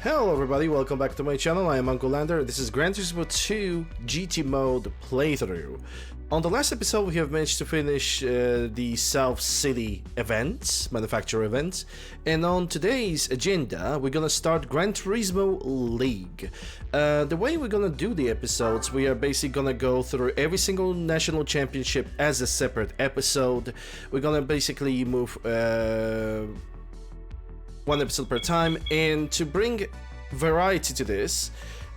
Hello everybody, welcome back to my channel. I am UncleLander. This is Gran Turismo 2 GT mode playthrough. On the last episode we have managed to finish the South City event, manufacturer event, and on today's agenda we're gonna start Gran Turismo League. The way we're gonna do the episodes, we are basically gonna go through every single national championship as a separate episode. We're gonna basically move one episode per time, and to bring variety to this,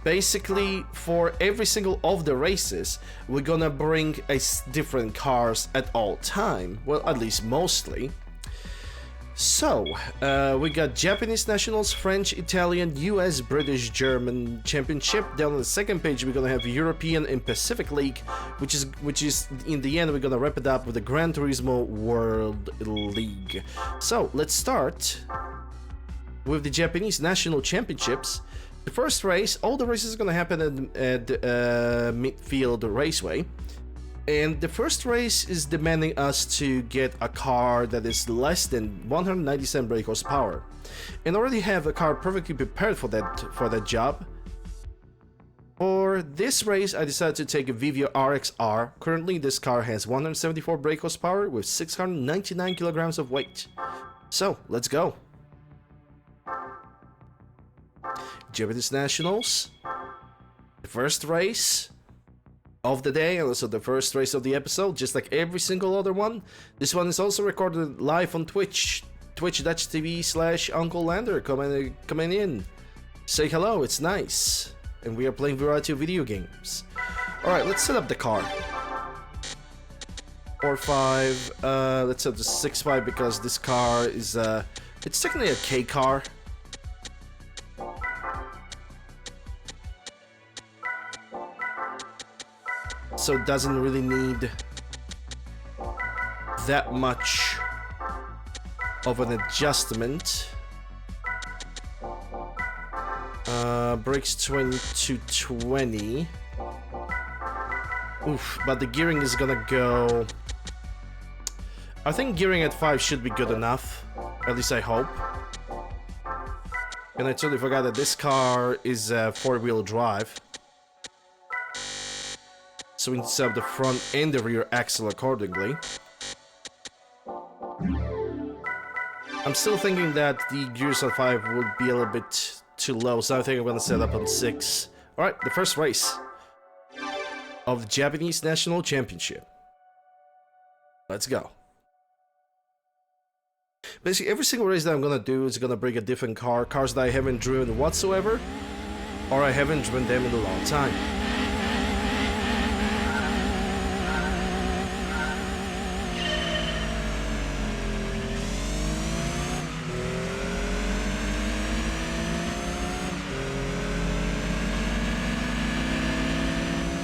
basically for every single of the races we're gonna bring different cars at all time, well, at least mostly. So we got Japanese nationals, French, Italian, US, British, German championship. Down on the second page we're gonna have European and Pacific League, which is in the end we're gonna wrap it up with the Gran Turismo World League. So let's start with the Japanese National Championships. The first race, all the races are going to happen at Midfield Raceway. And the first race is demanding us to get a car that is less than 197 brake horsepower. And already have a car perfectly prepared for that job. For this race, I decided to take a Vivio RXR. Currently, this car has 174 brake horsepower with 699 kilograms of weight. So, let's go. Japanese Nationals, the first race of the day and also the first race of the episode, just like every single other one. This one is also recorded live on Twitch, twitch.tv/UncleLander. Coming in, say hello, it's nice, and we are playing variety of video games. Alright, let's set up the car. 4.5, let's set up the 6.5 because this car is, it's technically a K car. So it doesn't really need that much of an adjustment. Brakes 20 to 20. Oof, but the gearing is gonna go... I think gearing at 5 should be good enough. At least I hope. And I totally forgot that this car is four-wheel drive. So we need to set up the front and the rear axle accordingly. I'm still thinking that the gears on 5 would be a little bit too low, so I think I'm gonna set up on 6. Alright, the first race of the Japanese National Championship. Let's go. Basically, every single race that I'm gonna do is gonna bring a different car, cars that I haven't driven whatsoever, or I haven't driven them in a long time.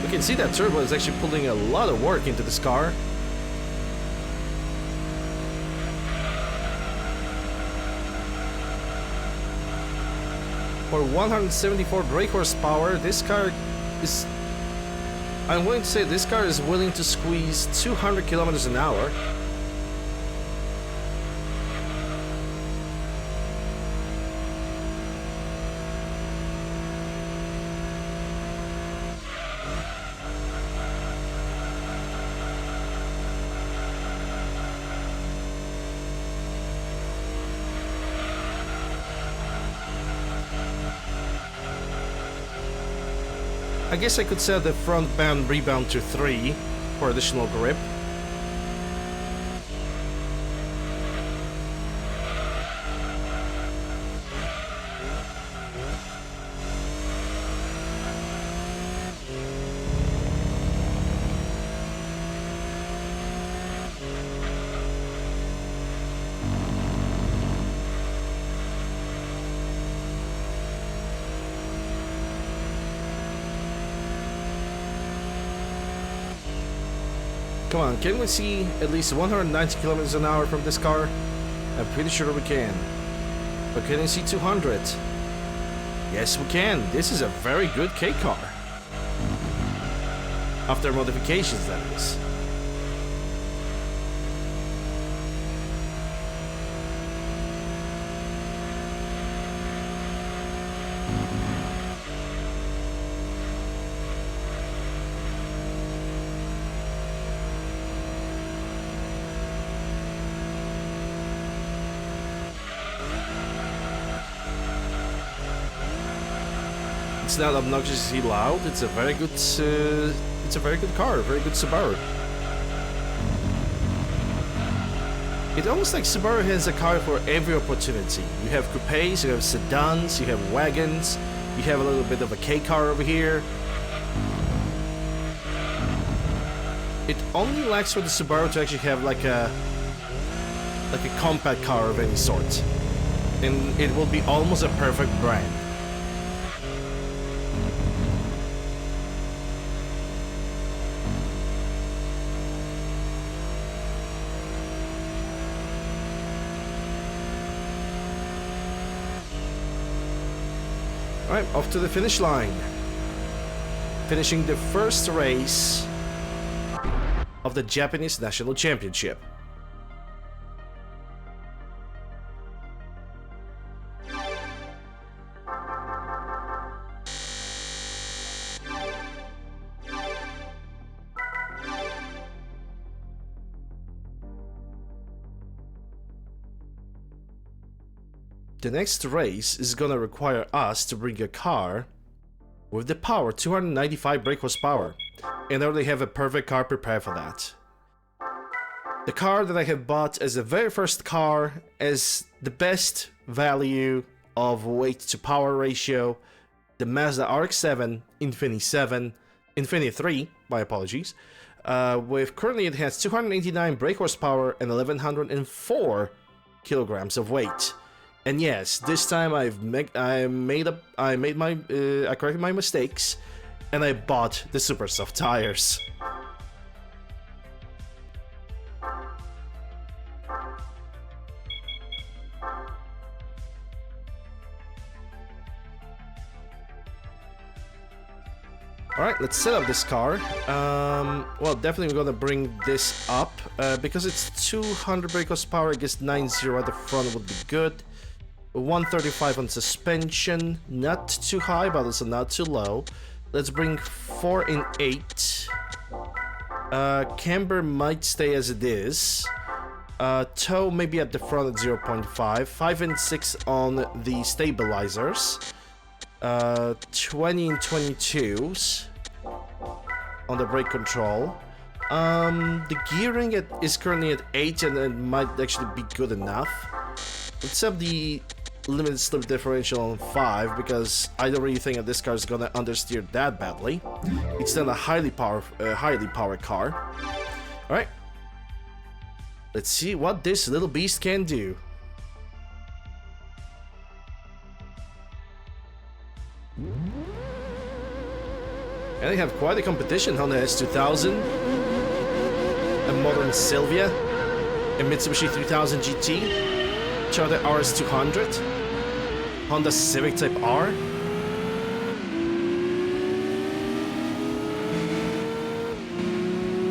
You can see that turbo is actually putting a lot of work into this car. For 174 brake horsepower, this car is... I'm willing to say this car is willing to squeeze 200 kilometers an hour. I guess I could set the front band rebound to 3 for additional grip. Come on, can we see at least 190 kilometers an hour from this car? I'm pretty sure we can. But can we see 200? Yes, we can. This is a very good K car. After modifications, that is. It's not obnoxiously loud. It's a very good. It's a very good car. A very good Subaru. It's almost like Subaru has a car for every opportunity. You have coupes, you have sedans, you have wagons, you have a little bit of a K car over here. It only lacks for the Subaru to actually have like a compact car of any sort, and it will be almost a perfect brand. Alright, off to the finish line. Finishing the first race of the Japanese National Championship. The next race is gonna require us to bring a car with the power 295 brake horsepower, and I already have a perfect car prepared for that. The car that I have bought as the very first car as the best value of weight to power ratio, the Mazda RX-7 Infinity 3, my apologies, with currently it has 289 brake horsepower and 1104 kilograms of weight. And yes, this time I corrected my mistakes, and I bought the super soft tires. Alright, let's set up this car. Well, definitely we're gonna bring this up, because it's 200 brake horsepower, I guess 90 at the front would be good. 135 on suspension, not too high, but also not too low. Let's bring 4 and 8. Camber might stay as it is. Toe maybe at the front at 0.5. 5 and 6 on the stabilizers. 20 and 22s on the brake control. The gearing is currently at 8, and it might actually be good enough. Let's have the limited slip differential on 5, because I don't really think that this car is gonna understeer that badly. It's not a highly powered car. Alright. Let's see what this little beast can do. And they have quite a competition. Honda S2000, a modern Silvia, a Mitsubishi 3000 GT, Toyota RS200, Honda Civic Type R.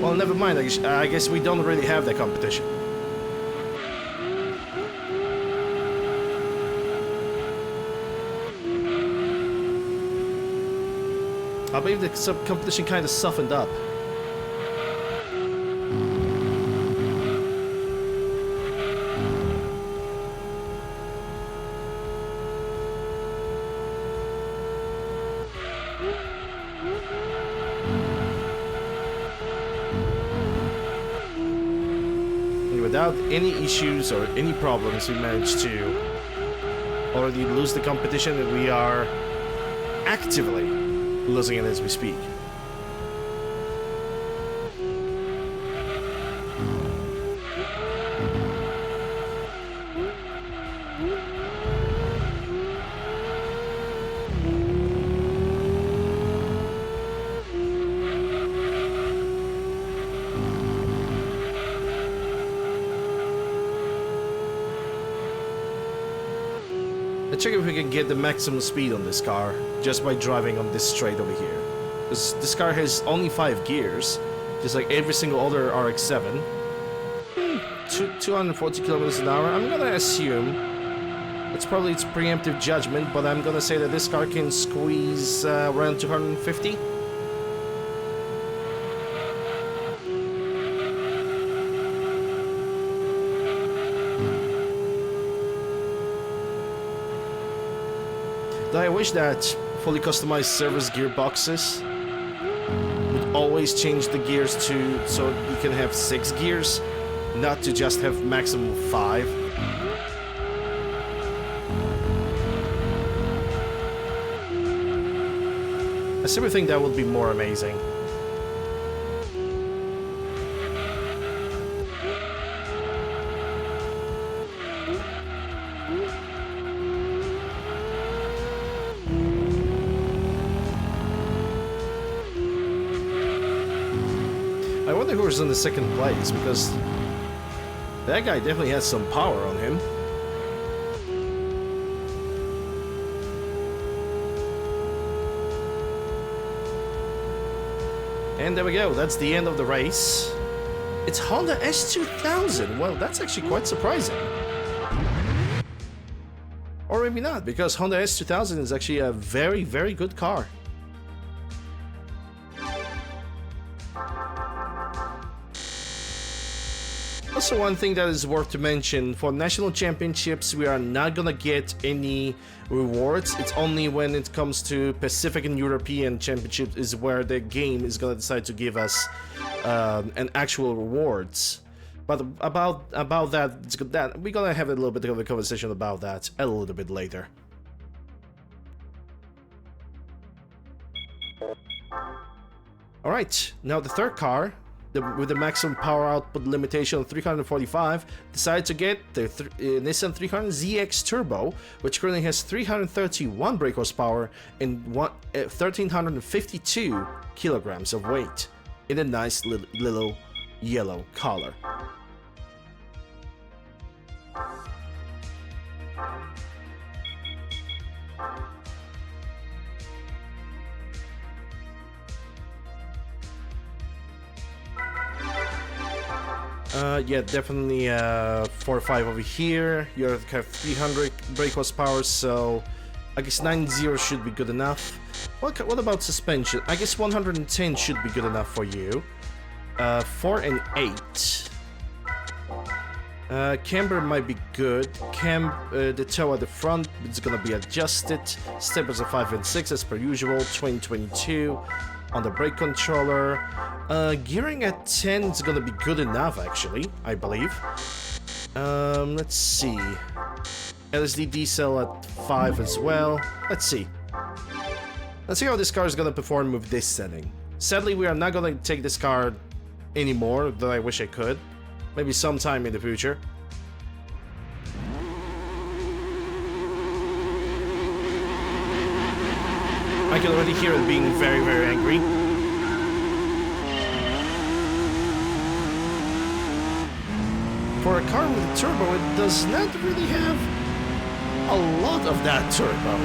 Well, never mind, I guess we don't really have that competition. I believe the competition kind of softened up. Without any issues or any problems, we managed to already lose the competition, and we are actively losing it as we speak. Let's check if we can get the maximum speed on this car just by driving on this straight over here. Because this car has only 5 gears, just like every single other RX-7. 240 kilometers an hour. I'm gonna assume it's probably its preemptive judgment, but I'm gonna say that this car can squeeze around 250. Though I wish that fully customized service gearboxes. Would always change the gears to so you can have 6 gears, not to just have maximum 5. I simply think that would be more amazing. I wonder who's in the second place, because that guy definitely has some power on him. And there we go, that's the end of the race. It's Honda S2000. Well, that's actually quite surprising. Or maybe not, because Honda S2000 is actually a very, very good car. Also, one thing that is worth to mention, for national championships we are not gonna get any rewards. It's only when it comes to Pacific and European championships is where the game is gonna decide to give us an actual rewards. But about that we're gonna have a little bit of a conversation about that a little bit later. Alright, now the third car, with the maximum power output limitation of 345, decided to get the Nissan 300 ZX Turbo, which currently has 331 brake horsepower and 1,352 kilograms of weight, in a nice little yellow color. Yeah, definitely 4 or 5 over here. You have 300 brake horsepower, so I guess 90 should be good enough. What about suspension? I guess 110 should be good enough for you. 4 and 8. Camber might be good. The toe at the front is gonna be adjusted. Steppers are 5 and 6 as per usual. 2022 on the brake controller. Gearing at 10 is gonna be good enough, actually, I believe. Let's see. LSD diesel at 5 as well. Let's see. Let's see how this car is gonna perform with this setting. Sadly, we are not gonna take this car anymore, though I wish I could. Maybe sometime in the future. I can already hear it being very, very angry. For a car with a turbo, it does not really have a lot of that turbo.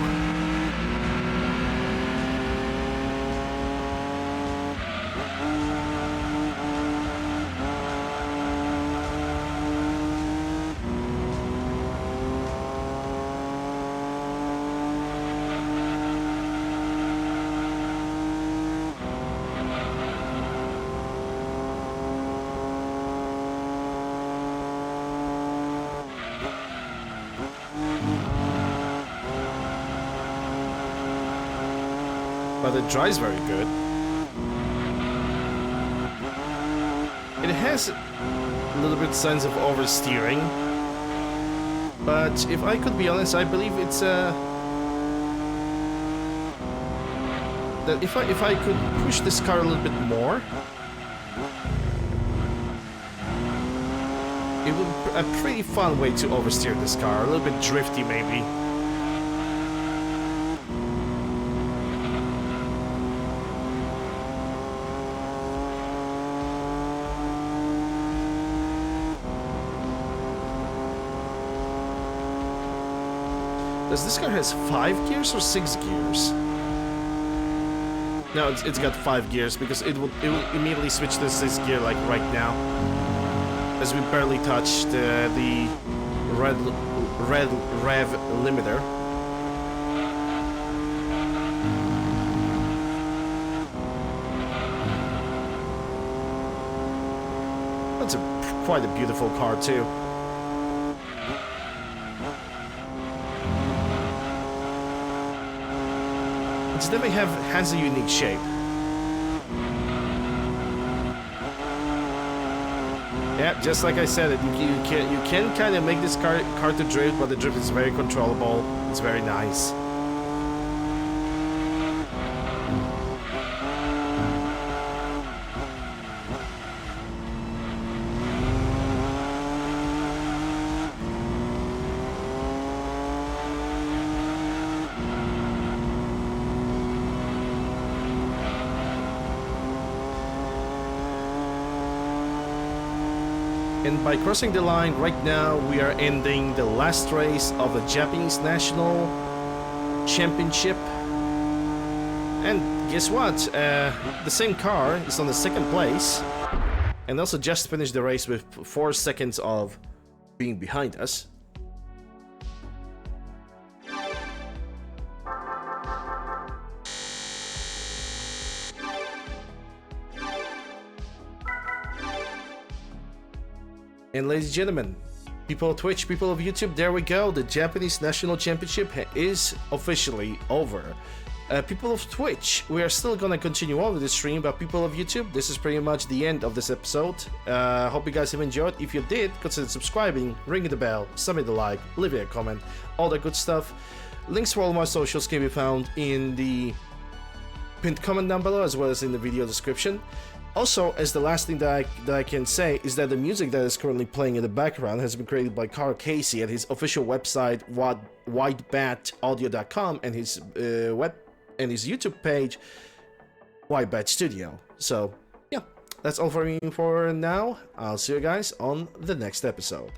But it drives very good. It has a little bit sense of oversteering, but if I could be honest, I believe it's that if I could push this car a little bit more, it would be a pretty fun way to oversteer this car. A little bit drifty, maybe. Does this car has 5 gears or 6 gears? No, it's got 5 gears because it will immediately switch to 6th gear like right now, as we barely touched the red rev limiter. That's quite a beautiful car too. It definitely has a unique shape. Yeah, just like I said, you can kind of make this car to drift, but the drift is very controllable. It's very nice. And by crossing the line right now, we are ending the last race of the Japanese National Championship. And guess what? The same car is on the second place, and also just finished the race with 4 seconds of being behind us. And ladies and gentlemen, people of Twitch, people of YouTube, there we go. The Japanese National Championship is officially over. People of Twitch, we are still gonna continue on with the stream, but people of YouTube, this is pretty much the end of this episode. Hope you guys have enjoyed. If you did, consider subscribing, ringing the bell, submit a like, leaving a comment, all that good stuff. Links for all my socials can be found in the pinned comment down below, as well as in the video description. Also, as the last thing that I can say is that the music that is currently playing in the background has been created by Carl Casey at his official website, whitebataudio.com, and his his YouTube page, Whitebat Studio. So, yeah, that's all for me for now. I'll see you guys on the next episode.